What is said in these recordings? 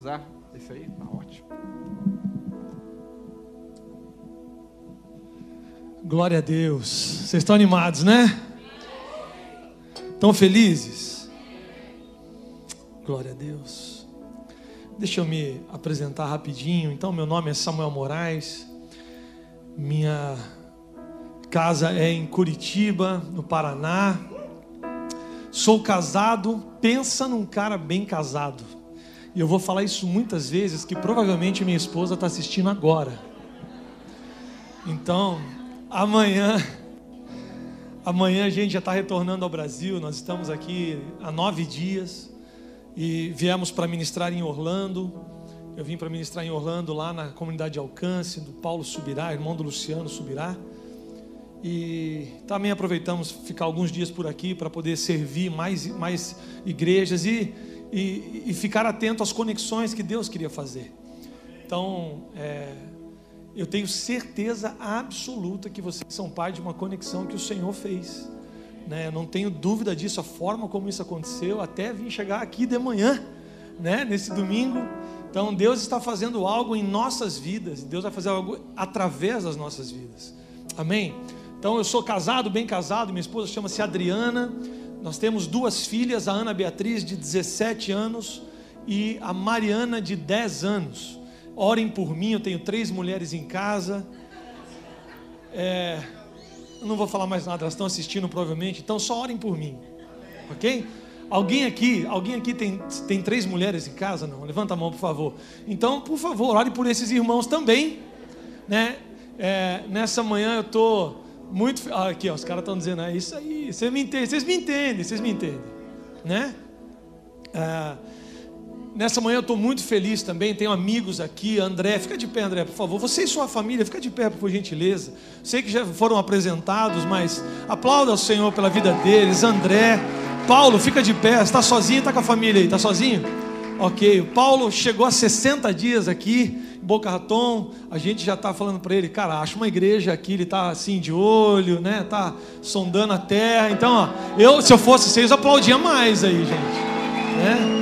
usar esse aí? Tá ótimo. Glória a Deus. Vocês estão animados, né? Estão felizes? Glória a Deus. Deixa eu me apresentar rapidinho. Então, meu nome é Samuel Moraes. Minha casa é em Curitiba, no Paraná. Sou casado. Pensa num cara bem casado. E eu vou falar isso muitas vezes, que provavelmente minha esposa está assistindo agora. Então, amanhã a gente já está retornando ao Brasil. Nós estamos aqui há 9 dias e viemos para ministrar em Orlando. Eu vim para ministrar em Orlando, lá na comunidade de alcance do Paulo Subirá, irmão do Luciano Subirá. E também aproveitamos ficar alguns dias por aqui para poder servir mais igrejas e ficar atento às conexões que Deus queria fazer. Então, eu tenho certeza absoluta que vocês são parte de uma conexão que o Senhor fez, né? Eu não tenho dúvida disso, a forma como isso aconteceu, até vim chegar aqui de manhã, né? Nesse domingo. Então, Deus está fazendo algo em nossas vidas, Deus vai fazer algo através das nossas vidas, amém? Então, eu sou casado, bem casado, minha esposa chama-se Adriana. Nós temos 2 filhas, a Ana Beatriz de 17 anos e a Mariana de 10 anos. Orem por mim, eu tenho 3 mulheres em casa. Eu não vou falar mais nada, elas estão assistindo provavelmente, então só orem por mim, ok? Alguém aqui tem 3 mulheres em casa? Não? Levanta a mão, por favor. Então, por favor, ore por esses irmãos também, né? Nessa manhã eu estou muito... aqui, ó, os caras estão dizendo, é isso aí, vocês me entendem, né? Nessa manhã eu estou muito feliz também, tenho amigos aqui. André, fica de pé, André, por favor. Você e sua família, fica de pé, por gentileza. Sei que já foram apresentados, mas aplauda ao Senhor pela vida deles. André, Paulo, fica de pé. Você está sozinho, está com a família aí, está sozinho? Ok, o Paulo chegou há 60 dias aqui em Boca Raton. A gente já está falando para ele, cara, acha uma igreja aqui. Ele está assim de olho, né? Está sondando a terra. Então, ó, se eu fosse vocês, eu aplaudia mais aí, gente, né?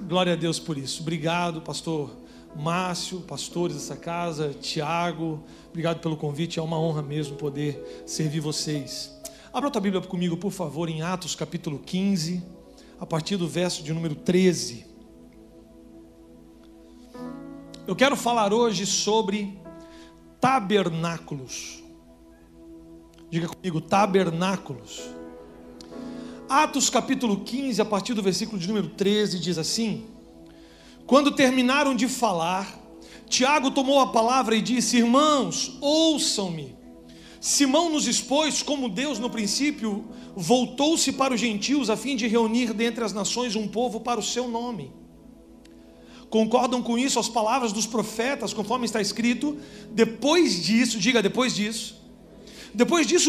Glória a Deus por isso. Obrigado, pastor Márcio, pastores dessa casa, Tiago, obrigado pelo convite. É uma honra mesmo poder servir vocês. Abra a tua Bíblia comigo, por favor, em Atos capítulo 15, a partir do verso de número 13. Eu quero falar hoje sobre tabernáculos. Diga comigo, tabernáculos. Atos capítulo 15, a partir do versículo de número 13, diz assim: quando terminaram de falar, Tiago tomou a palavra e disse: irmãos, ouçam-me. Simão nos expôs como Deus no princípio voltou-se para os gentios a fim de reunir dentre as nações um povo para o seu nome. Concordam com isso as palavras dos profetas, conforme está escrito: depois disso, diga depois disso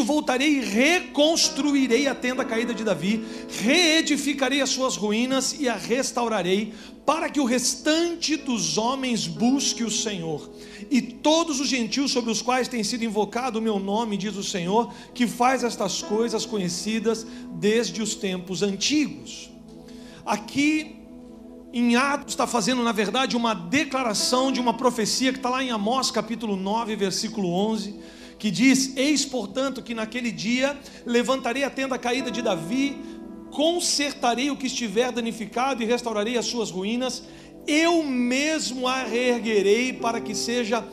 voltarei e reconstruirei a tenda caída de Davi, reedificarei as suas ruínas e a restaurarei, para que o restante dos homens busque o Senhor, e todos os gentios sobre os quais tem sido invocado o meu nome, diz o Senhor, que faz estas coisas conhecidas desde os tempos antigos. Aqui em Atos está fazendo, na verdade, uma declaração de uma profecia que está lá em Amós capítulo 9, versículo 11, que diz: eis portanto que naquele dia levantarei a tenda caída de Davi, consertarei o que estiver danificado e restaurarei as suas ruínas, eu mesmo a reerguerei para que seja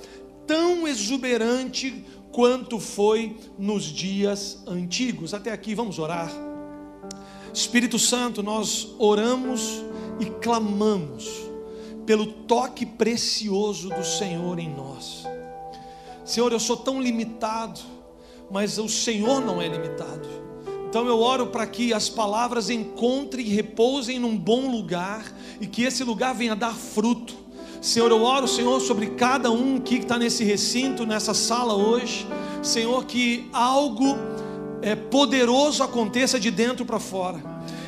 tão exuberante quanto foi nos dias antigos. Até aqui, vamos orar. Espírito Santo, nós oramos e clamamos pelo toque precioso do Senhor em nós. Senhor, eu sou tão limitado, mas o Senhor não é limitado. Então eu oro para que as palavras encontrem e repousem num bom lugar, e que esse lugar venha dar fruto. Senhor, eu oro, Senhor, sobre cada um aqui que está nesse recinto, nessa sala hoje. Senhor, que algo poderoso aconteça de dentro para fora.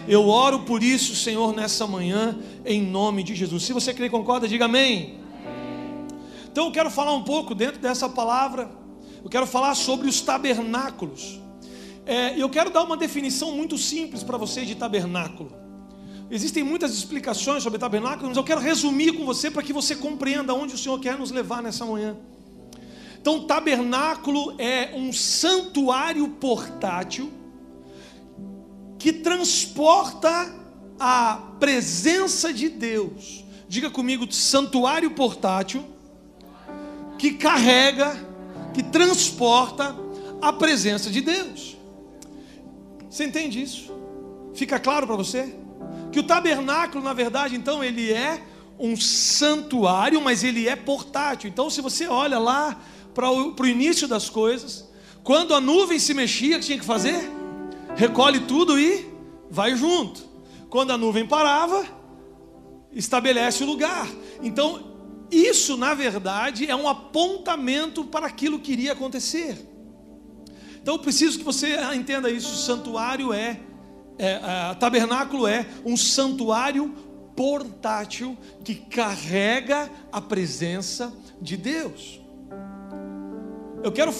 Eu oro por isso, Senhor, nessa manhã, em nome de Jesus. Se você crê e concorda, diga amém. Então eu quero falar um pouco dentro dessa palavra. Eu quero falar sobre os tabernáculos. Eu quero dar uma definição muito simples para vocês de tabernáculo. Existem muitas explicações sobre tabernáculo, mas eu quero resumir com você para que você compreenda onde o Senhor quer nos levar nessa manhã. Então, tabernáculo é um santuário portátil que transporta a presença de Deus. Diga comigo, santuário portátil que carrega, que transporta a presença de Deus. Você entende isso? Fica claro para você? Que o tabernáculo, na verdade, então, ele é um santuário, mas ele é portátil. Então, se você olha lá para o início das coisas, quando a nuvem se mexia, o que tinha que fazer? Recolhe tudo e vai junto. Quando a nuvem parava, estabelece o lugar. Então, isso, na verdade, é um apontamento para aquilo que iria acontecer. Então, eu preciso que você entenda isso. Santuário tabernáculo é um santuário portátil que carrega a presença de Deus. Eu quero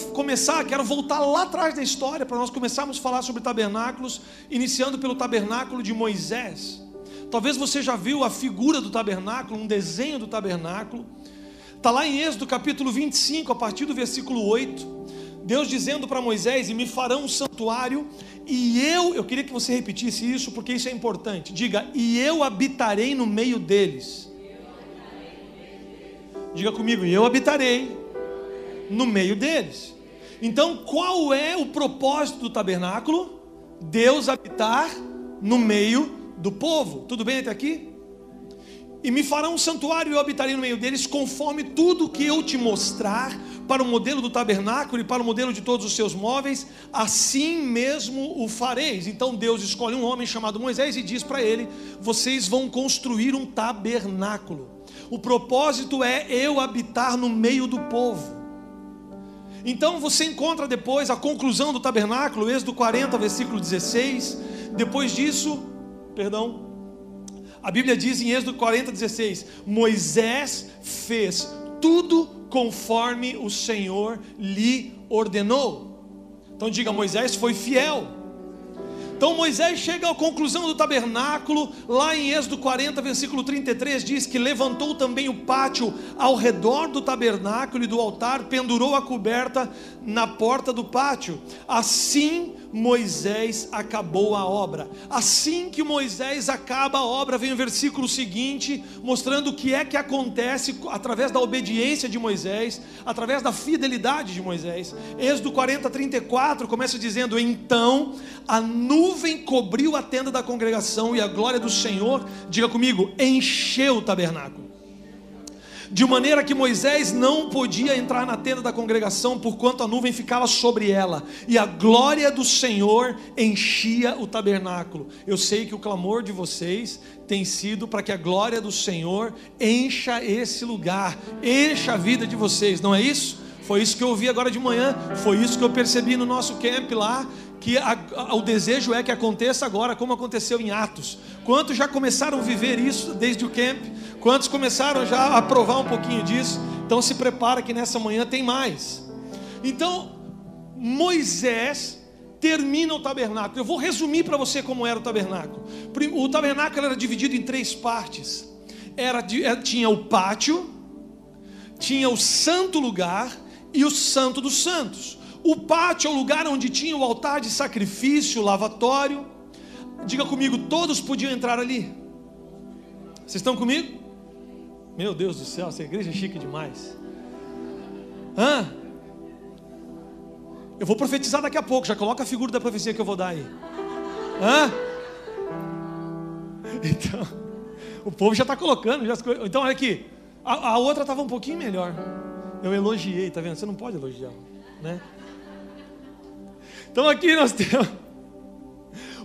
voltar lá atrás da história para nós começarmos a falar sobre tabernáculos, iniciando pelo tabernáculo de Moisés. Talvez você já viu a figura do tabernáculo, um desenho do tabernáculo. Está lá em Êxodo capítulo 25, a partir do versículo 8. Deus dizendo para Moisés: e me farão um santuário, e eu queria que você repetisse isso, porque isso é importante. Diga: e eu habitarei no meio deles. Diga comigo: e eu habitarei no meio deles. Então, qual é o propósito do tabernáculo? Deus habitar no meio do povo. Tudo bem até aqui? E me farão um santuário e eu habitarei no meio deles, conforme tudo que eu te mostrar, para o modelo do tabernáculo e para o modelo de todos os seus móveis, assim mesmo o fareis. Então Deus escolhe um homem chamado Moisés e diz para ele: vocês vão construir um tabernáculo. O propósito é eu habitar no meio do povo. Então você encontra depois a conclusão do tabernáculo, Êxodo 40, versículo 16. Depois disso, a Bíblia diz em Êxodo 40, 16: Moisés fez tudo conforme o Senhor lhe ordenou. Então diga: Moisés foi fiel. Então Moisés chega à conclusão do tabernáculo. Lá em Êxodo 40, versículo 33 diz que levantou também o pátio ao redor do tabernáculo e do altar, pendurou a coberta na porta do pátio. Assim Moisés acabou a obra. Assim que Moisés acaba a obra, vem o versículo seguinte, mostrando o que é que acontece através da obediência de Moisés, através da fidelidade de Moisés. Êxodo 40, 34 começa dizendo: então a nuvem cobriu a tenda da congregação e a glória do Senhor, diga comigo, encheu o tabernáculo, de maneira que Moisés não podia entrar na tenda da congregação, porquanto a nuvem ficava sobre ela, e a glória do Senhor enchia o tabernáculo. Eu sei que o clamor de vocês tem sido para que a glória do Senhor encha esse lugar, encha a vida de vocês, não é isso? Foi isso que eu ouvi agora de manhã, foi isso que eu percebi no nosso camp lá, que o desejo é que aconteça agora, como aconteceu em Atos. Quantos já começaram a viver isso desde o camp? Quantos começaram já a provar um pouquinho disso? Então se prepara que nessa manhã tem mais. Então Moisés termina o tabernáculo. Eu vou resumir para você como era o tabernáculo. O tabernáculo era dividido em 3 partes. Tinha o pátio, tinha o santo lugar e o santo dos santos. O pátio é o lugar onde tinha o altar de sacrifício, o lavatório. Diga comigo, todos podiam entrar ali. Vocês estão comigo? Meu Deus do céu, essa igreja é chique demais. Eu vou profetizar daqui a pouco, já coloca a figura da profecia que eu vou dar aí. Então, o povo já está colocando. Então olha aqui, a outra estava um pouquinho melhor. Eu elogiei, tá vendo? Você não pode elogiar, né? Então aqui nós temos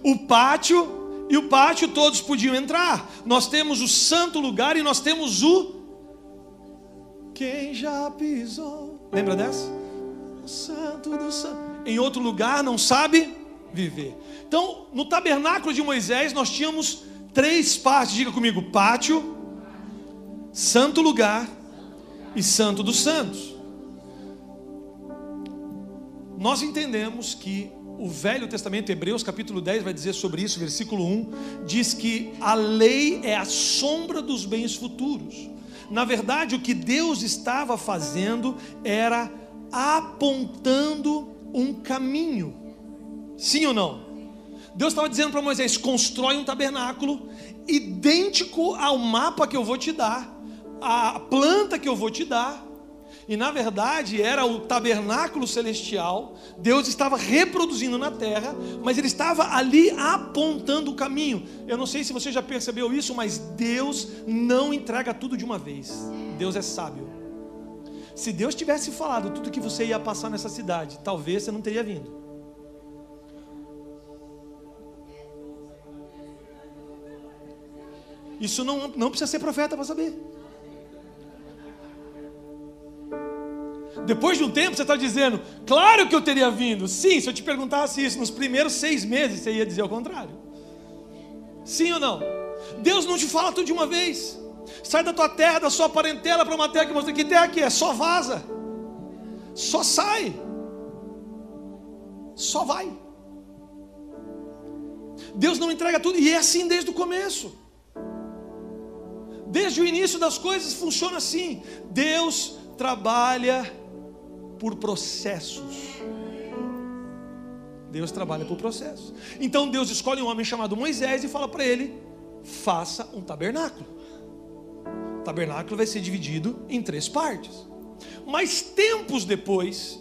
o pátio, e o pátio todos podiam entrar. Nós temos o santo lugar e nós temos o quem já pisou. Lembra dessa? O santo do santo. Em outro lugar não sabe viver. Então no tabernáculo de Moisés nós tínhamos 3 partes. Diga comigo: pátio, santo lugar e santo dos santos. Nós entendemos que O Velho Testamento, Hebreus capítulo 10 vai dizer sobre isso, versículo 1, diz que a lei é a sombra dos bens futuros. Na verdade, o que Deus estava fazendo era apontando um caminho. Sim ou não? Deus estava dizendo para Moisés: constrói um tabernáculo idêntico ao mapa que eu vou te dar, a planta que eu vou te dar. E na verdade era o tabernáculo celestial. Deus estava reproduzindo na terra, mas Ele estava ali apontando o caminho. Eu não sei se você já percebeu isso, mas Deus não entrega tudo de uma vez. Deus é sábio. Se Deus tivesse falado tudo que você ia passar nessa cidade, talvez você não teria vindo. Isso não precisa ser profeta para saber. Depois de um tempo você está dizendo: claro que eu teria vindo. Sim, se eu te perguntasse isso nos primeiros 6 meses, você ia dizer o contrário. Sim ou não? Deus não te fala tudo de uma vez. Sai da tua terra, da sua parentela, para uma terra que você... Que terra que é? Só vaza. Só sai. Só vai. Deus não entrega tudo. E é assim desde o começo. Desde o início das coisas funciona assim. Deus trabalha por processos. Deus trabalha por processos. Então Deus escolhe um homem chamado Moisés e fala para ele: faça um tabernáculo. O tabernáculo vai ser dividido em 3 partes. Mas tempos depois,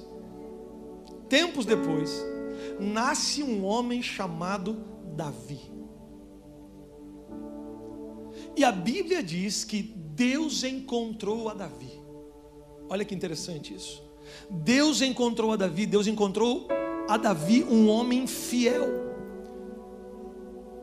nasce um homem chamado Davi. E a Bíblia diz que Deus encontrou a Davi. Olha que interessante isso. Deus encontrou a Davi um homem fiel.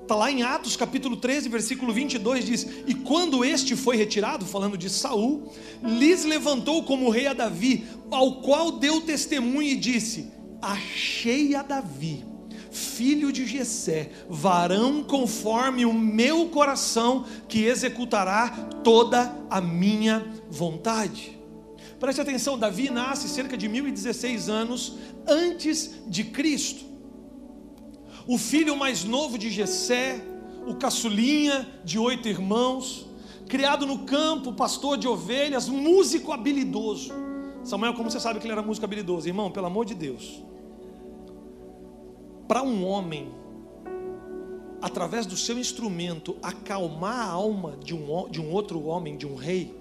Está lá em Atos capítulo 13, versículo 22, diz: e quando este foi retirado, falando de Saul, lhes levantou como rei a Davi, ao qual deu testemunho e disse: achei a Davi, filho de Jessé, varão conforme o meu coração, que executará toda a minha vontade. Preste atenção, Davi nasce cerca de 1016 anos antes de Cristo. O filho mais novo de Jessé, o caçulinha de 8 irmãos, criado no campo, pastor de ovelhas, músico habilidoso. Samuel, como você sabe que ele era músico habilidoso? Irmão, pelo amor de Deus, para um homem, através do seu instrumento, acalmar a alma de um outro homem, de um rei,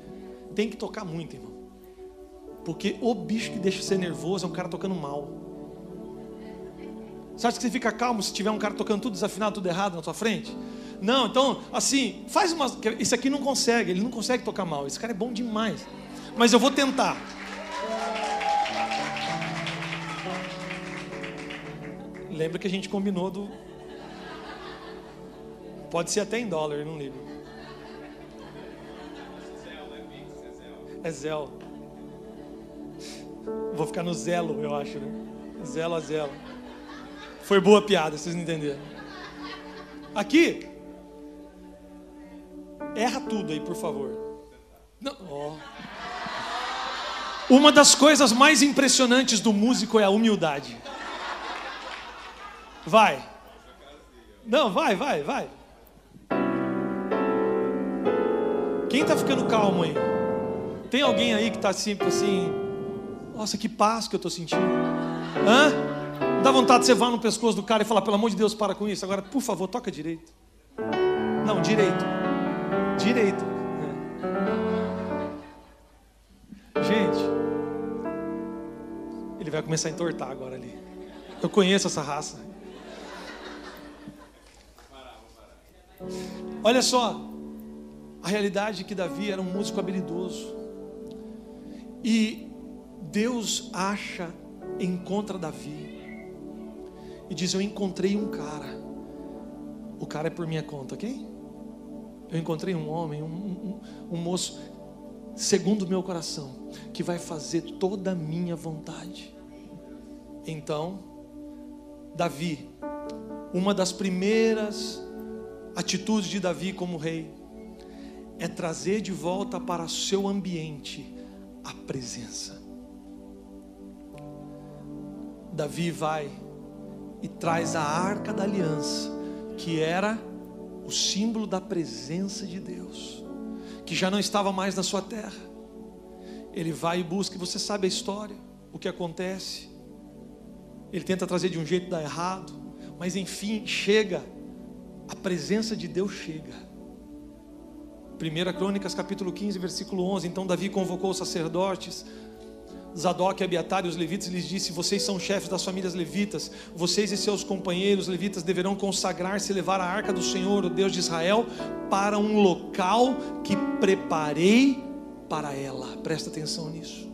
tem que tocar muito, irmão. Porque o bicho que deixa você nervoso é um cara tocando mal. Você acha que você fica calmo se tiver um cara tocando tudo desafinado, tudo errado na tua frente? Não, então, assim, faz uma... Esse aqui não consegue, ele não consegue tocar mal. Esse cara é bom demais. Mas eu vou tentar. Lembra que a gente combinou do... Pode ser até em dólar, eu não ligo. É Zelo. Vou ficar no Zelo, eu acho, né? Zelo a Zelo. Foi boa a piada, vocês não entenderam. Aqui. Erra tudo aí, por favor. Não. Oh. Uma das coisas mais impressionantes do músico é a humildade. Vai. Não, vai. Quem tá ficando calmo aí? Tem alguém aí que tá assim, nossa, que paz que eu tô sentindo. Hã? Dá vontade de você voar no pescoço do cara e falar: pelo amor de Deus, para com isso. Agora, por favor, toca direito. Não, direito. Gente, ele vai começar a entortar agora ali. Eu conheço essa raça. Olha só, a realidade é que Davi era um músico habilidoso. E Deus encontra Davi e diz: eu encontrei um cara. O cara é por minha conta, ok? Eu encontrei um homem, um moço segundo o meu coração, que vai fazer toda a minha vontade. Então, Davi, uma das primeiras atitudes de Davi como rei é trazer de volta para seu ambiente a presença. Davi vai e traz a arca da aliança, que era o símbolo da presença de Deus, que já não estava mais na sua terra. Ele vai e busca, e você sabe a história, o que acontece. Ele tenta trazer de um jeito, dá errado, mas enfim, chega, a presença de Deus chega. 1 Crônicas capítulo 15, versículo 11, então Davi convocou os sacerdotes, Zadok, Abiatar e os levitas, e lhes disse: vocês são chefes das famílias levitas, vocês e seus companheiros levitas deverão consagrar-se e levar a arca do Senhor, o Deus de Israel, para um local que preparei para ela. Presta atenção nisso.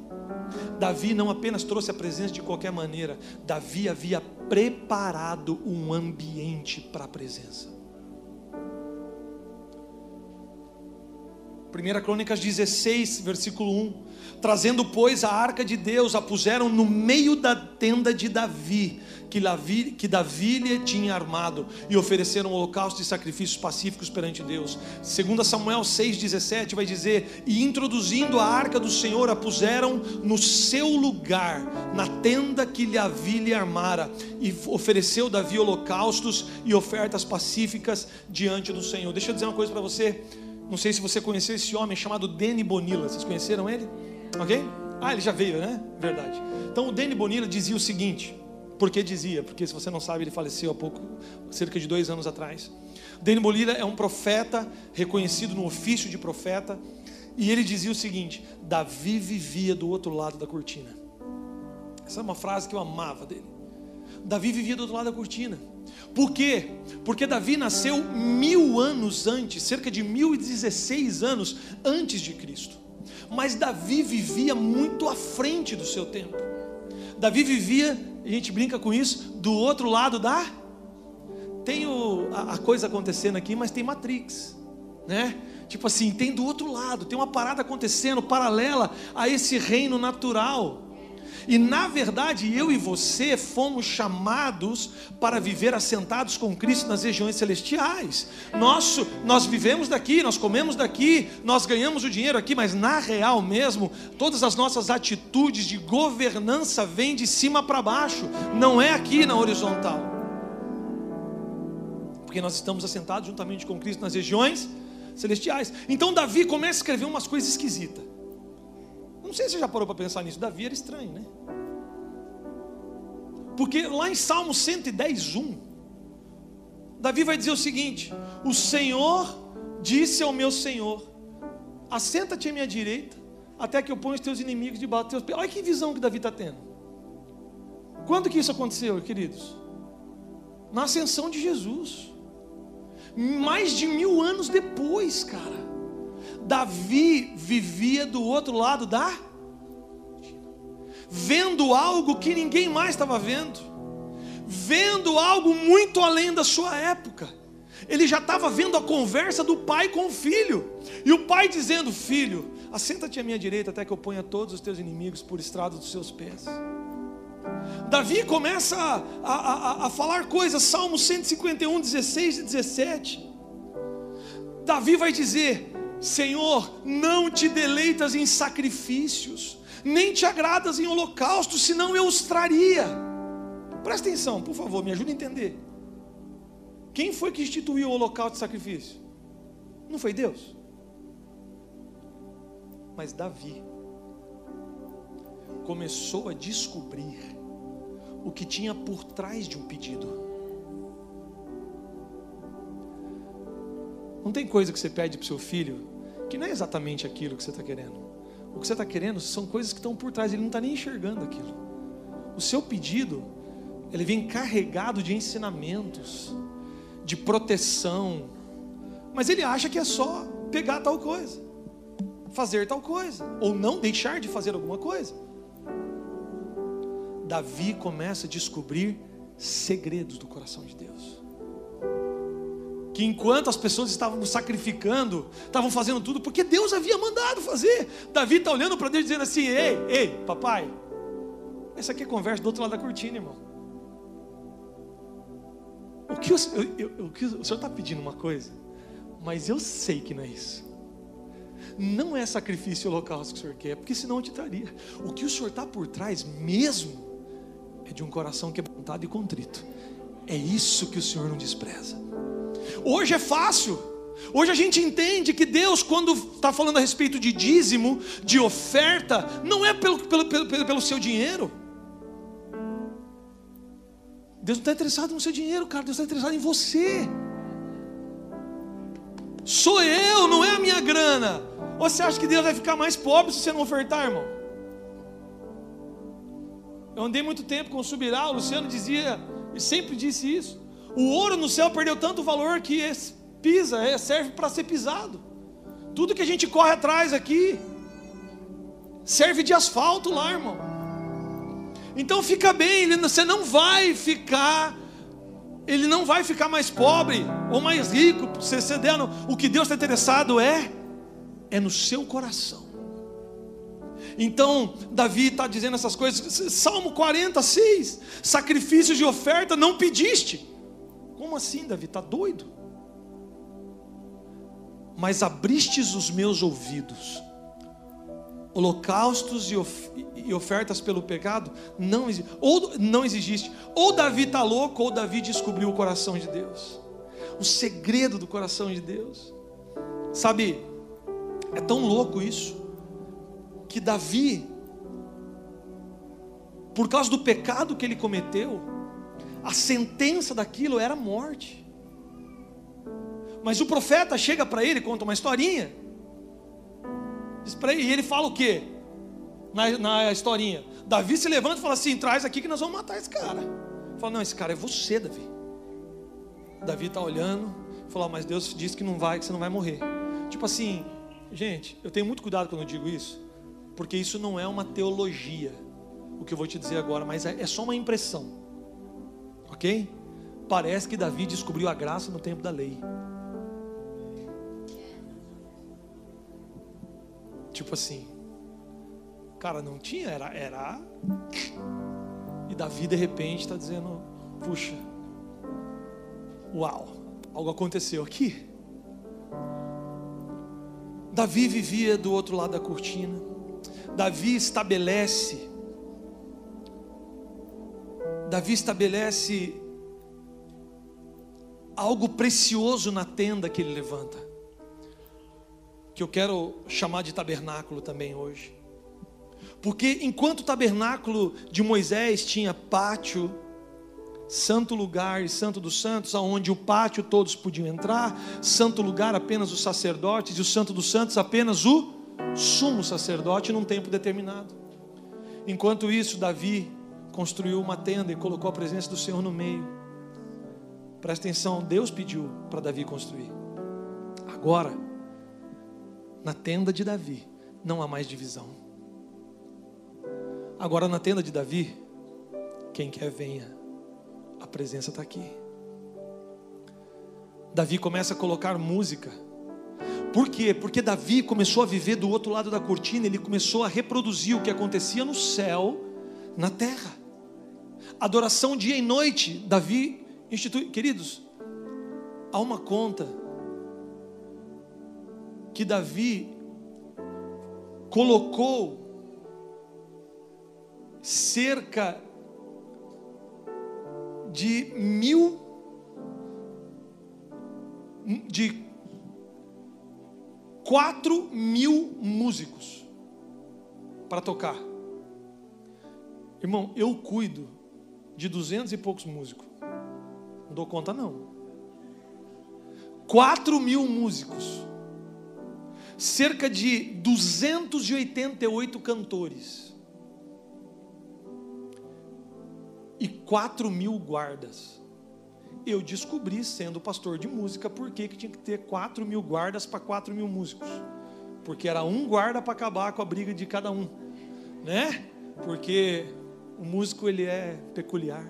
Davi não apenas trouxe a presença de qualquer maneira, Davi havia preparado um ambiente para a presença. 1 Crônicas 16, versículo 1, trazendo pois a arca de Deus, a puseram no meio da tenda de Davi, que Davi lhe tinha armado, e ofereceram holocaustos e sacrifícios pacíficos perante Deus. 2 Samuel 6,17 vai dizer: e introduzindo a arca do Senhor, a puseram no seu lugar, na tenda que Davi lhe armara, e ofereceu Davi holocaustos e ofertas pacíficas diante do Senhor. Deixa eu dizer uma coisa para você. Não sei se você conheceu esse homem chamado Denny Bonilla. Vocês conheceram ele? Ok? Ah, ele já veio, né? Verdade. Então o Denny Bonilla dizia o seguinte. Por que dizia? Porque se você não sabe, ele faleceu há pouco, cerca de 2 anos atrás. Denny Bonilla é um profeta, reconhecido no ofício de profeta. E ele dizia o seguinte: Davi vivia do outro lado da cortina. Essa é uma frase que eu amava dele. Davi vivia do outro lado da cortina. Por quê? Porque Davi nasceu 1000 anos antes, cerca de 1016 anos antes de Cristo. Mas Davi vivia muito à frente do seu tempo. Davi vivia, a gente brinca com isso, do outro lado da... Tem a coisa acontecendo aqui, mas tem Matrix, né? Tipo assim, tem do outro lado, tem uma parada acontecendo paralela a esse reino natural. E na verdade eu e você fomos chamados para viver assentados com Cristo nas regiões celestiais. Nós vivemos daqui, nós comemos daqui, nós ganhamos o dinheiro aqui, mas na real mesmo, todas as nossas atitudes de governança vêm de cima para baixo, não é aqui na horizontal. Porque nós estamos assentados juntamente com Cristo nas regiões celestiais. Então Davi começa a escrever umas coisas esquisitas. Não sei se você já parou para pensar nisso. Davi era estranho, né? Porque lá em Salmo 110:1, Davi vai dizer o seguinte: o Senhor disse ao meu Senhor: assenta-te à minha direita, até que eu ponha os teus inimigos debaixo dos teus pés. Olha que visão que Davi está tendo. Quando que isso aconteceu, queridos? Na ascensão de Jesus. Mais de 1000 anos depois, cara. Davi vivia do outro lado da... vendo algo que ninguém mais estava vendo. Vendo algo muito além da sua época. Ele já estava vendo a conversa do pai com o filho. E o pai dizendo: filho, assenta-te à minha direita até que eu ponha todos os teus inimigos por estrado dos seus pés. Davi começa a falar coisas. Salmo 151, 16 e 17. Davi vai dizer: Senhor, não te deleitas em sacrifícios, nem te agradas em holocaustos, senão eu os traria. Presta atenção, por favor, me ajuda a entender. Quem foi que instituiu o holocausto e sacrifício? Não foi Deus? Mas Davi começou a descobrir o que tinha por trás de um pedido. Não tem coisa que você pede para o seu filho que não é exatamente aquilo que você está querendo. O que você está querendo são coisas que estão por trás. Ele não está nem enxergando aquilo. O seu pedido, ele vem carregado de ensinamentos, de proteção, mas ele acha que é só pegar tal coisa, fazer tal coisa, ou não deixar de fazer alguma coisa. Davi começa a descobrir segredos do coração de Deus. Que enquanto as pessoas estavam sacrificando, estavam fazendo tudo porque Deus havia mandado fazer. Davi está olhando para Deus dizendo assim: ei, papai, essa aqui é conversa do outro lado da cortina, irmão. O senhor está pedindo uma coisa, mas eu sei que não é isso. Não é sacrifício e holocausto que o senhor quer, porque senão eu te traria. O que o senhor está por trás mesmo é de um coração quebrantado e contrito. É isso que o Senhor não despreza. Hoje é fácil. Hoje a gente entende que Deus, quando está falando a respeito de dízimo, de oferta, não é pelo seu dinheiro. Deus não está interessado no seu dinheiro, cara. Deus está interessado em você. Sou eu, não é a minha grana. Ou você acha que Deus vai ficar mais pobre se você não ofertar, irmão? Eu andei muito tempo com o Subirá. O Luciano dizia, e sempre disse isso: o ouro no céu perdeu tanto valor que serve para ser pisado. Tudo que a gente corre atrás aqui serve de asfalto lá, irmão. Então fica bem, você não vai ficar, ele não vai ficar mais pobre ou mais rico, você cedendo. O que Deus está interessado é no seu coração. Então Davi está dizendo essas coisas. Salmo 46, sacrifícios de oferta não pediste. Como assim, Davi? Está doido? Mas abristes os meus ouvidos. Holocaustos e ofertas pelo pecado não exigiste. Ou Davi está louco, ou Davi descobriu o coração de Deus, o segredo do coração de Deus. Sabe, é tão louco isso, que Davi, por causa do pecado que ele cometeu, a sentença daquilo era morte. Mas o profeta chega para ele, conta uma historinha, diz para ele, e ele fala o quê? Na historinha, Davi se levanta e fala assim: traz aqui que nós vamos matar esse cara. Ele fala: não, esse cara é você, Davi. Davi está olhando e fala: mas Deus disse que você não vai morrer. Tipo assim, gente, eu tenho muito cuidado quando eu digo isso, porque isso não é uma teologia, o que eu vou te dizer agora, mas é só uma impressão, ok? Parece que Davi descobriu a graça no tempo da lei. Tipo assim, cara, não tinha, era. E Davi de repente está dizendo: puxa, uau, algo aconteceu aqui. Davi vivia do outro lado da cortina. Davi estabelece algo precioso na tenda que ele levanta, que eu quero chamar de tabernáculo também hoje. Porque enquanto o tabernáculo de Moisés tinha pátio, santo lugar e santo dos santos, aonde o pátio todos podiam entrar, santo lugar apenas os sacerdotes, e o santo dos santos apenas o sumo sacerdote num tempo determinado. Enquanto isso, Davi construiu uma tenda e colocou a presença do Senhor no meio. Presta atenção, Deus pediu para Davi construir. Agora, na tenda de Davi não há mais divisão. Agora na tenda de Davi, quem quer venha, a presença está aqui. Davi começa a colocar música. Por quê? Porque Davi começou a viver do outro lado da cortina. Ele começou a reproduzir o que acontecia no céu, na terra. Adoração dia e noite. Davi institui. Queridos, há uma conta que Davi colocou cerca de 4.000 músicos para tocar. Irmão, eu cuido de 200 e poucos músicos. Não dou conta não. 4.000 músicos. Cerca de 288 cantores. E 4.000 guardas. Eu descobri, sendo pastor de música, por que tinha que ter 4.000 guardas para 4.000 músicos. Porque era um guarda para acabar com a briga de cada um, né? Porque o músico, ele é peculiar.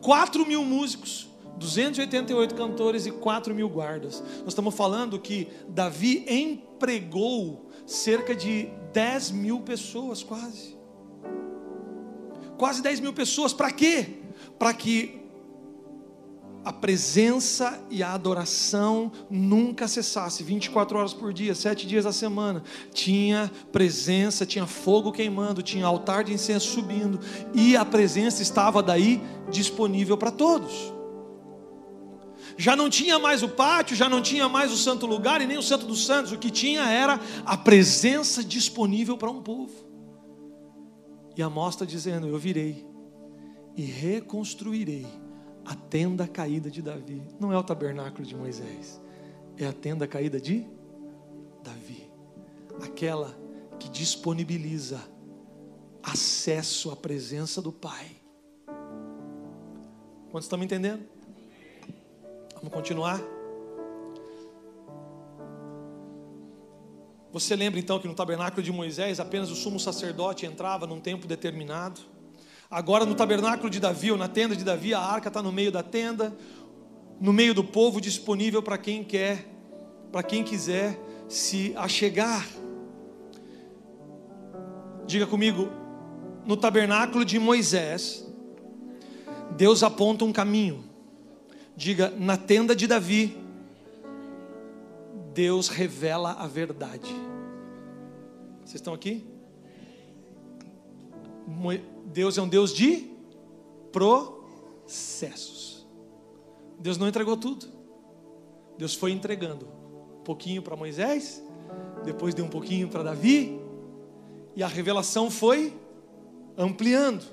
4.000 músicos, 288 cantores e 4.000 guardas. Nós estamos falando que Davi empregou cerca de 10.000 pessoas, quase 10.000 pessoas. Para quê? Para que a presença e a adoração nunca cessasse, 24 horas por dia, 7 dias da semana, tinha presença, tinha fogo queimando, tinha altar de incenso subindo, e a presença estava daí disponível para todos. Já não tinha mais o pátio, já não tinha mais o santo lugar e nem o santo dos santos, o que tinha era a presença disponível para um povo. E Amós está dizendo: eu virei e reconstruirei a tenda caída de Davi. Não é o tabernáculo de Moisés, é a tenda caída de Davi, aquela que disponibiliza acesso à presença do Pai. Quantos estão me entendendo? Vamos continuar? Você lembra então que no tabernáculo de Moisés apenas o sumo sacerdote entrava num tempo determinado? Agora no tabernáculo de Davi, ou na tenda de Davi, a arca está no meio da tenda, no meio do povo, disponível para quem quer, para quem quiser se achegar. Diga comigo: no tabernáculo de Moisés, Deus aponta um caminho. Diga: na tenda de Davi, Deus revela a verdade. Vocês estão aqui? Deus é um Deus de processos. Deus não entregou tudo. Deus foi entregando um pouquinho para Moisés, depois deu um pouquinho para Davi, e a revelação foi ampliando,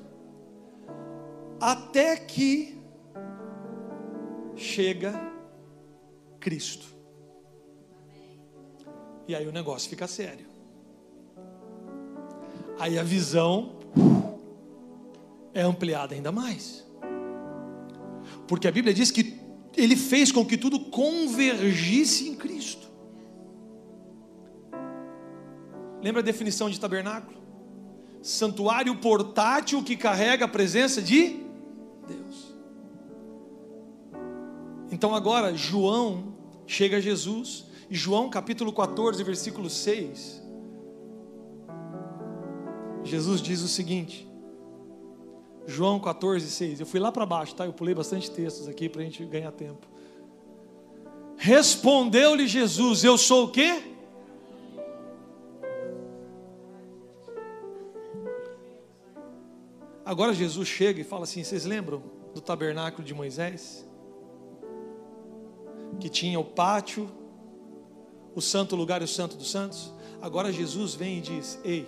até que chega Cristo. E aí o negócio fica sério. Aí a visão é ampliada ainda mais, porque a Bíblia diz que Ele fez com que tudo convergisse em Cristo. Lembra a definição de tabernáculo? Santuário portátil que carrega a presença de Deus. Então agora João chega a Jesus, e João capítulo 14, versículo 6, Jesus diz o seguinte, João 14, 6, eu fui lá para baixo, tá? Eu pulei bastante textos aqui para a gente ganhar tempo. Respondeu-lhe Jesus: eu sou o quê? Agora Jesus chega e fala assim: vocês lembram do tabernáculo de Moisés? Que tinha o pátio, o santo lugar e o santo dos santos. Agora Jesus vem e diz: ei,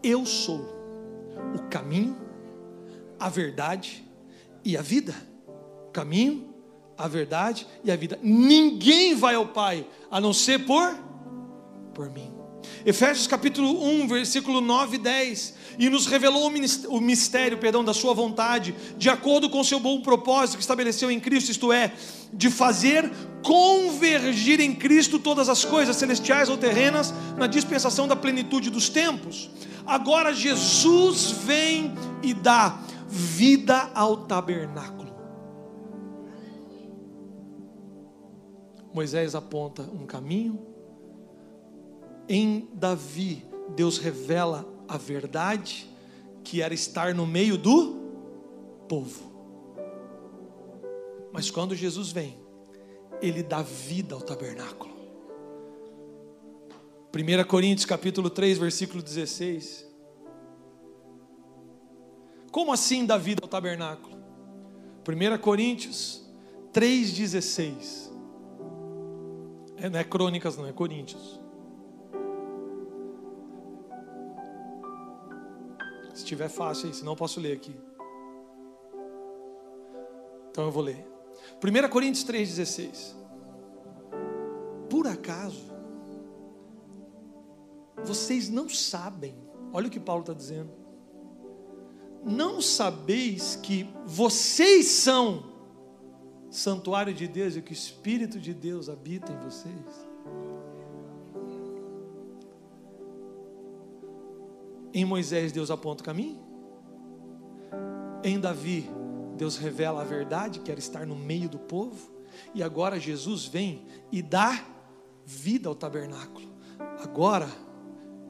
eu sou o caminho, a verdade e a vida. O caminho, a verdade e a vida. Ninguém vai ao Pai a não ser por mim. Efésios capítulo 1, versículo 9 e 10. E nos revelou o mistério, da sua vontade, de acordo com o seu bom propósito que estabeleceu em Cristo, isto é, de fazer convergir em Cristo todas as coisas, celestiais ou terrenas, na dispensação da plenitude dos tempos. Agora Jesus vem e dá vida ao tabernáculo. Moisés aponta um caminho. Em Davi, Deus revela a verdade, que era estar no meio do povo. Mas quando Jesus vem, Ele dá vida ao tabernáculo. 1 Coríntios capítulo 3, versículo 16. Como assim dá vida ao tabernáculo? 1 Coríntios 3,16. Não é Crônicas, não, é Coríntios. Se tiver fácil aí, senão eu posso ler aqui. Então eu vou ler. 1 Coríntios 3,16. Por acaso vocês não sabem, olha o que Paulo está dizendo, não sabeis que vocês são santuário de Deus e que o Espírito de Deus habita em vocês? Em Moisés Deus aponta o caminho, em Davi Deus revela a verdade, que era estar no meio do povo, e agora Jesus vem e dá vida ao tabernáculo. Agora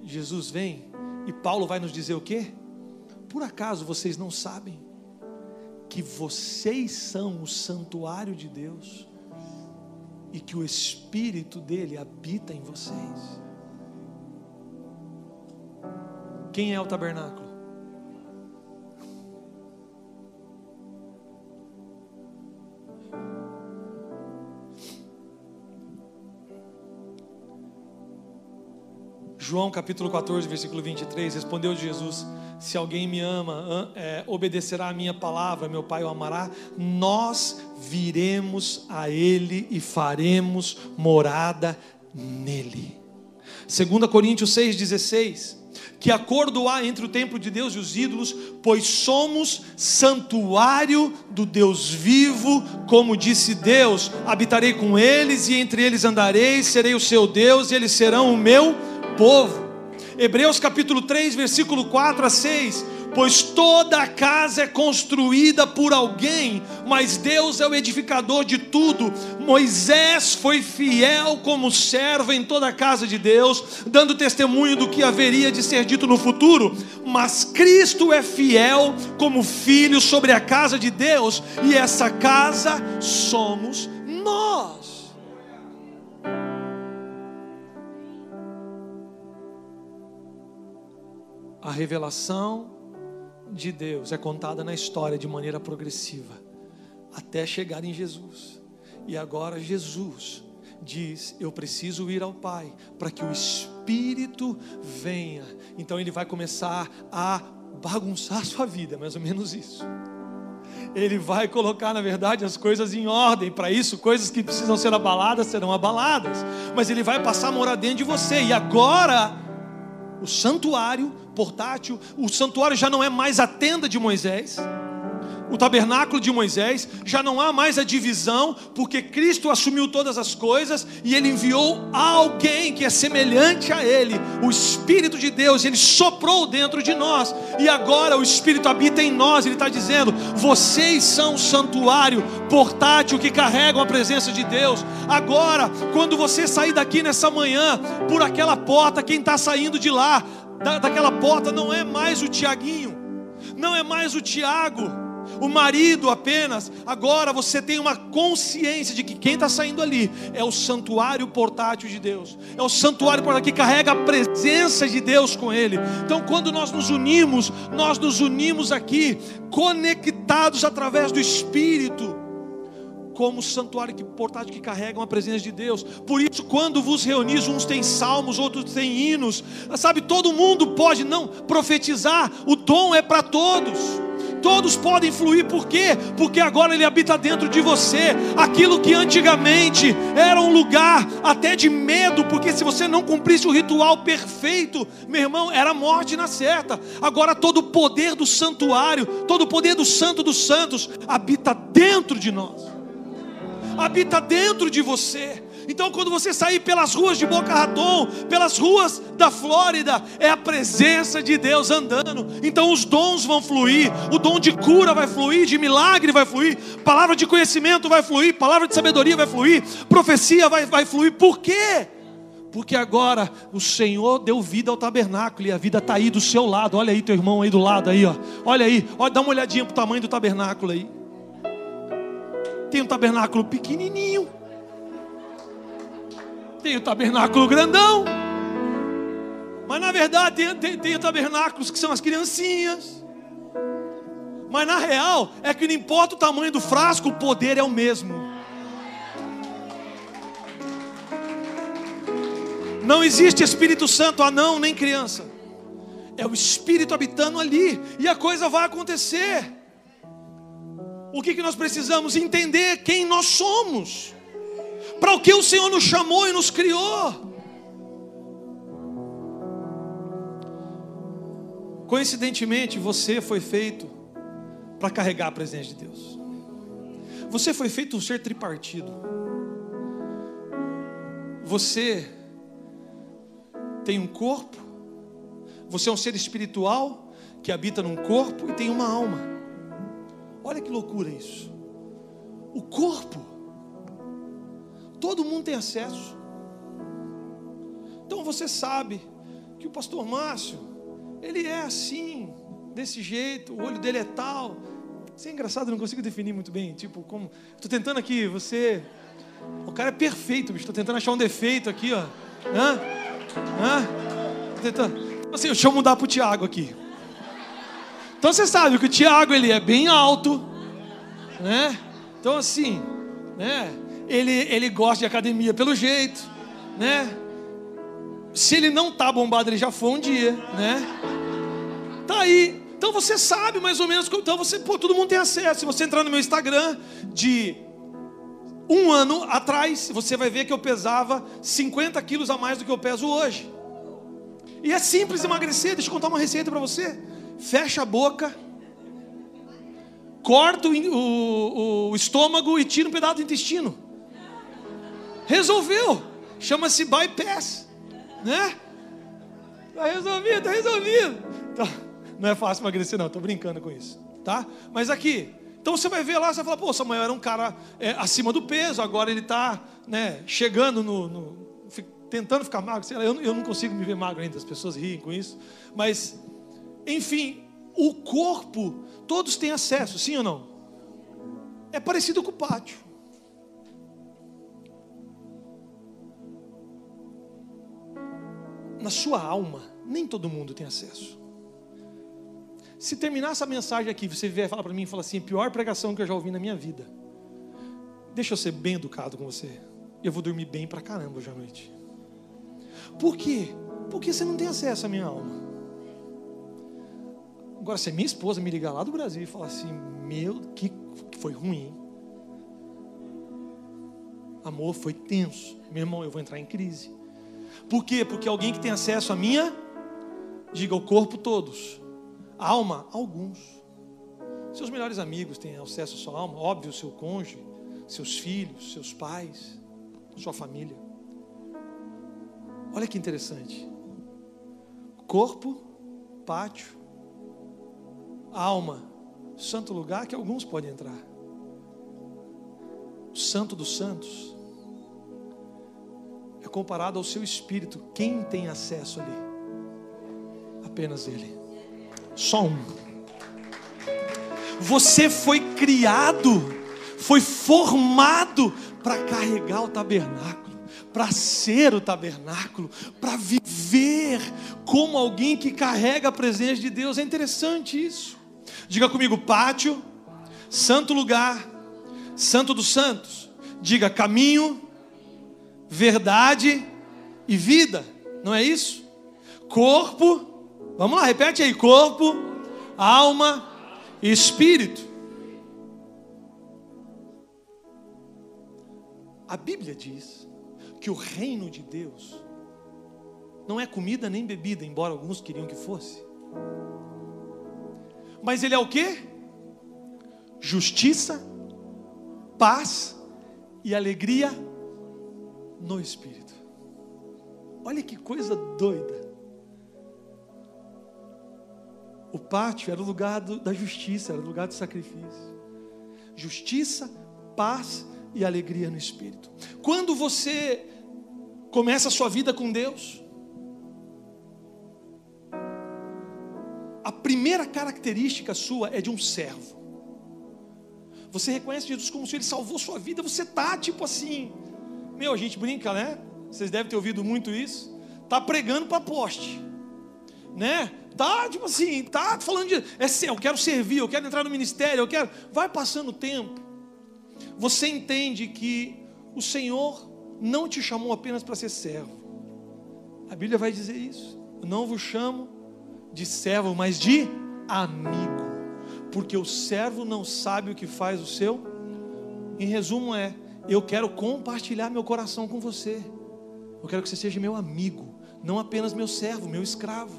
Jesus vem e Paulo vai nos dizer o quê? Por acaso vocês não sabem que vocês são o santuário de Deus e que o Espírito dele habita em vocês. Quem é o tabernáculo? João capítulo 14, versículo 23, respondeu Jesus: se alguém me ama, obedecerá a minha palavra, meu Pai o amará, nós viremos a Ele e faremos morada nele. 2 Coríntios 6,16, que acordo há entre o templo de Deus e os ídolos, pois somos santuário do Deus vivo, como disse Deus, habitarei com eles e entre eles andarei, serei o seu Deus e eles serão o meu povo. Hebreus capítulo 3, versículo 4 a 6, pois toda a casa é construída por alguém, mas Deus é o edificador de tudo. Moisés foi fiel como servo em toda a casa de Deus, dando testemunho do que haveria de ser dito no futuro, mas Cristo é fiel como filho sobre a casa de Deus, e essa casa somos nós. A revelação de Deus é contada na história de maneira progressiva, até chegar em Jesus. E agora Jesus diz: eu preciso ir ao Pai, para que o Espírito venha. Então Ele vai começar a bagunçar a sua vida, mais ou menos isso. Ele vai colocar, na verdade, as coisas em ordem. Para isso, coisas que precisam ser abaladas, serão abaladas. Mas Ele vai passar a morar dentro de você. E agora, o santuário portátil, o santuário já não é mais a tenda de Moisés, o tabernáculo de Moisés, já não há mais a divisão, porque Cristo assumiu todas as coisas e Ele enviou alguém que é semelhante a Ele, o Espírito de Deus. Ele soprou dentro de nós e agora o Espírito habita em nós. Ele está dizendo: vocês são o santuário portátil que carregam a presença de Deus. Agora, quando você sair daqui nessa manhã, por aquela porta, quem está saindo de lá, daquela porta, não é mais o Tiaguinho, não é mais o Tiago, o marido apenas. Agora você tem uma consciência de que quem está saindo ali é o santuário portátil de Deus, é o santuário portátil que carrega a presença de Deus com ele. Então, quando nós nos unimos aqui, conectados através do Espírito, como santuário portátil que carregam a presença de Deus. Por isso, quando vos reunis, uns têm salmos, outros têm hinos, sabe, todo mundo pode não profetizar, o dom é para todos. Todos podem fluir. Por quê? Porque agora Ele habita dentro de você. Aquilo que antigamente era um lugar até de medo, porque se você não cumprisse o ritual perfeito, meu irmão, era morte na certa. Agora todo o poder do santuário, todo o poder do Santo dos Santos habita dentro de nós, habita dentro de você. Então, quando você sair pelas ruas de Boca Raton, pelas ruas da Flórida, é a presença de Deus andando. Então os dons vão fluir, o dom de cura vai fluir, de milagre vai fluir, palavra de conhecimento vai fluir, palavra de sabedoria vai fluir, profecia vai fluir. Por quê? Porque agora o Senhor deu vida ao tabernáculo e a vida está aí do seu lado. Olha aí teu irmão aí do lado aí, ó. Olha aí, dá uma olhadinha para o tamanho do tabernáculo aí. Tem um tabernáculo pequenininho, tem o tabernáculo grandão, mas na verdade tem tabernáculos que são as criancinhas. Mas na real é que não importa o tamanho do frasco, o poder é o mesmo. Não existe Espírito Santo anão nem criança, é o Espírito habitando ali, e a coisa vai acontecer. O que nós precisamos? Entender quem nós somos, para o que o Senhor nos chamou e nos criou. Coincidentemente, você foi feito para carregar a presença de Deus. Você foi feito um ser tripartido. Você tem um corpo, você é um ser espiritual que habita num corpo e tem uma alma. Olha que loucura isso. O corpo, todo mundo tem acesso. Então você sabe que o pastor Márcio, ele é assim, desse jeito, o olho dele é tal. Você é engraçado, eu não consigo definir muito bem. Tipo, como... Estou tentando aqui, você... O cara é perfeito, bicho. Estou tentando achar um defeito aqui, ó. Tô tentando... Assim, deixa eu mudar pro Tiago aqui. Então você sabe que o Tiago, ele é bem alto, né? Então assim, né? Ele gosta de academia pelo jeito, né? Se ele não tá bombado, ele já foi um dia, né? Tá aí. Então você sabe mais ou menos. Então você, todo mundo tem acesso. Se você entrar no meu Instagram de 1 ano atrás, você vai ver que eu pesava 50 quilos a mais do que eu peso hoje. E é simples emagrecer. Deixa eu contar uma receita para você. Fecha a boca, corta o estômago e tira um pedaço do intestino. Resolveu. Chama-se bypass, né? Tá resolvido. Então, não é fácil emagrecer não, tô brincando com isso, tá? Mas aqui, então você vai ver lá, você vai falar, pô, Samuel era um cara acima do peso, agora ele tá, né, chegando tentando ficar magro. Sei lá, eu não consigo me ver magro ainda, as pessoas riem com isso, mas... Enfim, o corpo, todos têm acesso, sim ou não? É parecido com o pátio. Na sua alma, nem todo mundo tem acesso. Se terminar essa mensagem aqui, você vier falar para mim e falar assim, pior pregação que eu já ouvi na minha vida. Deixa eu ser bem educado com você. Eu vou dormir bem pra caramba hoje à noite. Por quê? Porque você não tem acesso à minha alma. Agora, se a minha esposa me ligar lá do Brasil e falar assim, que foi ruim, amor, foi tenso, meu irmão, eu vou entrar em crise. Por quê? Porque alguém que tem acesso à minha, diga o corpo todos, a alma, alguns. Seus melhores amigos têm acesso à sua alma, óbvio, seu cônjuge, seus filhos, seus pais, sua família. Olha que interessante. Corpo, pátio, alma, santo lugar que alguns podem entrar. O santo dos santos é comparado ao seu espírito. Quem tem acesso ali? Apenas ele. Só um. Você foi criado, foi formado para carregar o tabernáculo, para ser o tabernáculo, para viver como alguém que carrega a presença de Deus. É interessante isso. Diga comigo, pátio, santo lugar, santo dos santos. Diga caminho, verdade e vida. Não é isso? Corpo, vamos lá, repete aí. Corpo, alma e espírito. A Bíblia diz que o reino de Deus não é comida nem bebida, embora alguns queriam que fosse. Mas ele é o quê? Justiça, paz e alegria no Espírito. Olha que coisa doida. O pátio era o lugar da justiça, era o lugar do sacrifício. Justiça, paz e alegria no Espírito. Quando você começa a sua vida com Deus, a primeira característica sua é de um servo. Você reconhece Jesus como se ele salvou sua vida. Você tá tipo assim, a gente brinca, né? Vocês devem ter ouvido muito isso. Tá pregando para poste, né? Tá tipo assim, tá falando eu quero servir, eu quero entrar no ministério, vai passando o tempo. Você entende que o Senhor não te chamou apenas para ser servo. A Bíblia vai dizer isso. Eu não vos chamo de servo, mas de amigo, porque o servo não sabe o que faz o seu. Em resumo eu quero compartilhar meu coração com você. Eu quero que você seja meu amigo, não apenas meu servo, meu escravo.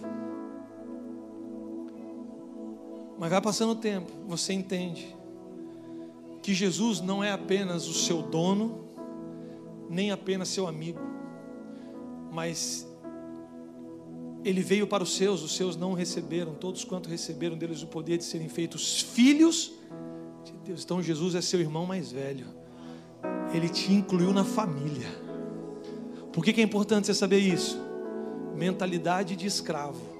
Mas vai passando o tempo, você entende que Jesus não é apenas o seu dono, nem apenas seu amigo, mas Ele veio para os seus não o receberam. Todos quanto receberam deles o poder de serem feitos filhos de Deus. Então Jesus é seu irmão mais velho. Ele te incluiu na família. Por que é importante você saber isso? Mentalidade de escravo.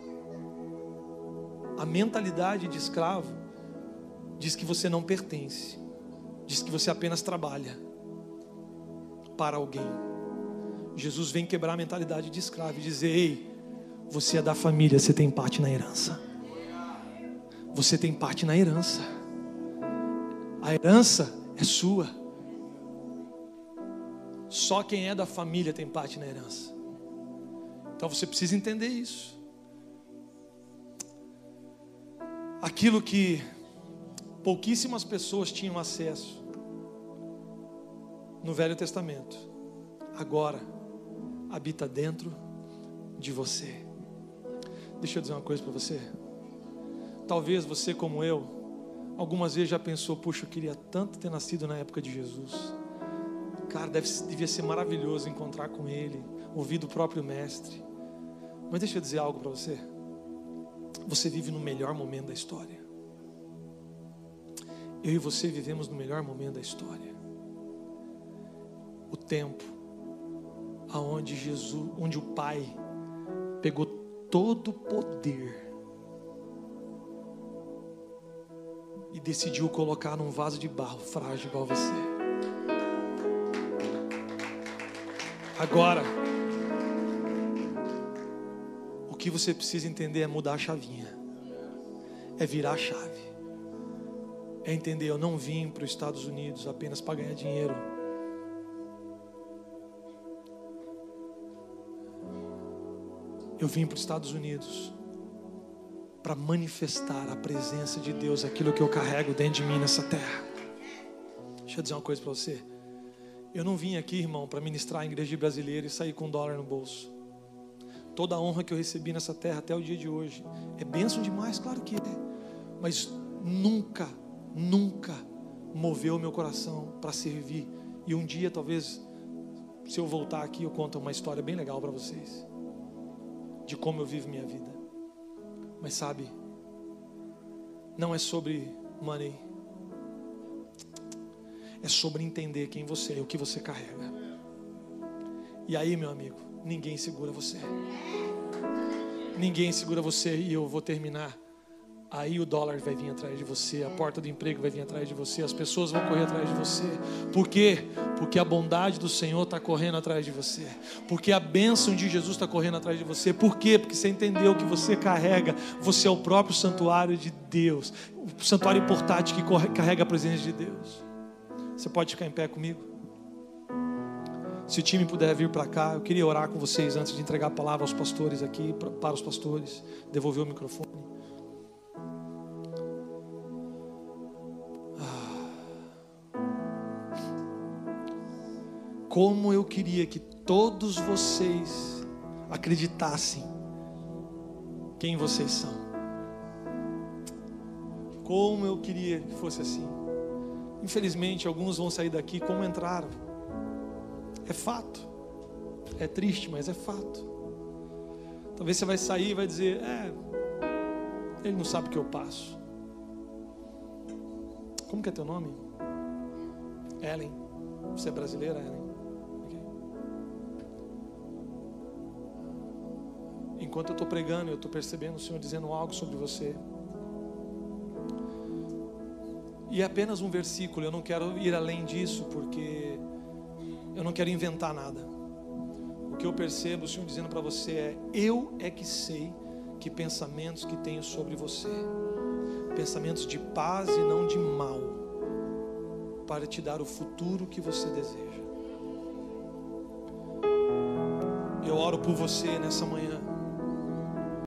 A mentalidade de escravo diz que você não pertence, diz que você apenas trabalha para alguém. Jesus vem quebrar a mentalidade de escravo e dizer: ei, você é da família, você tem parte na herança. Você tem parte na herança. A herança é sua. Só quem é da família tem parte na herança. Então você precisa entender isso. Aquilo que pouquíssimas pessoas tinham acesso no Velho Testamento, agora habita dentro de você. Deixa eu dizer uma coisa para você. Talvez você, como eu, algumas vezes já pensou: puxa, eu queria tanto ter nascido na época de Jesus. Cara, devia ser maravilhoso encontrar com Ele, ouvir do próprio Mestre. Mas deixa eu dizer algo para você. Você vive no melhor momento da história. Eu e você vivemos no melhor momento da história. O tempo aonde Jesus, onde o Pai pegou todo o poder e decidiu colocar num vaso de barro frágil igual você. Agora, o que você precisa entender é mudar a chavinha, é virar a chave, é entender: eu não vim para os Estados Unidos apenas para ganhar dinheiro. Eu vim para os Estados Unidos para manifestar a presença de Deus, aquilo que eu carrego dentro de mim nessa terra. Deixa eu dizer uma coisa para você. Eu não vim aqui, irmão, para ministrar a igreja brasileira e sair com $1 no bolso. Toda a honra que eu recebi nessa terra até o dia de hoje é bênção demais, claro que é. Mas nunca moveu meu coração para servir. E um dia, talvez, se eu voltar aqui, eu conto uma história bem legal para vocês, de como eu vivo minha vida. Mas sabe, não é sobre money, é sobre entender quem você é e o que você carrega. E aí, meu amigo, ninguém segura você. Ninguém segura você. E eu vou terminar. Aí o dólar vai vir atrás de você, a porta do emprego vai vir atrás de você, as pessoas vão correr atrás de você. Por quê? Porque a bondade do Senhor está correndo atrás de você. Porque a bênção de Jesus está correndo atrás de você. Por quê? Porque você entendeu que você carrega, você é o próprio santuário de Deus, o santuário portátil que carrega a presença de Deus. Você pode ficar em pé comigo? Se o time puder vir para cá, eu queria orar com vocês antes de entregar a palavra aos pastores aqui, para os pastores, devolver o microfone. Como eu queria que todos vocês acreditassem quem vocês são. Como eu queria que fosse assim. Infelizmente, alguns vão sair daqui como entraram. É fato. É triste, mas é fato. Talvez você vai sair e vai dizer: ele não sabe o que eu passo. Como que é teu nome? Ellen. Você é brasileira, Ellen? Enquanto eu estou pregando, eu estou percebendo o Senhor dizendo algo sobre você. E é apenas um versículo, eu não quero ir além disso, porque eu não quero inventar nada. O que eu percebo o Senhor dizendo para você é: eu é que sei que pensamentos que tenho sobre você, pensamentos de paz e não de mal, para te dar o futuro que você deseja. Eu oro por você nessa manhã.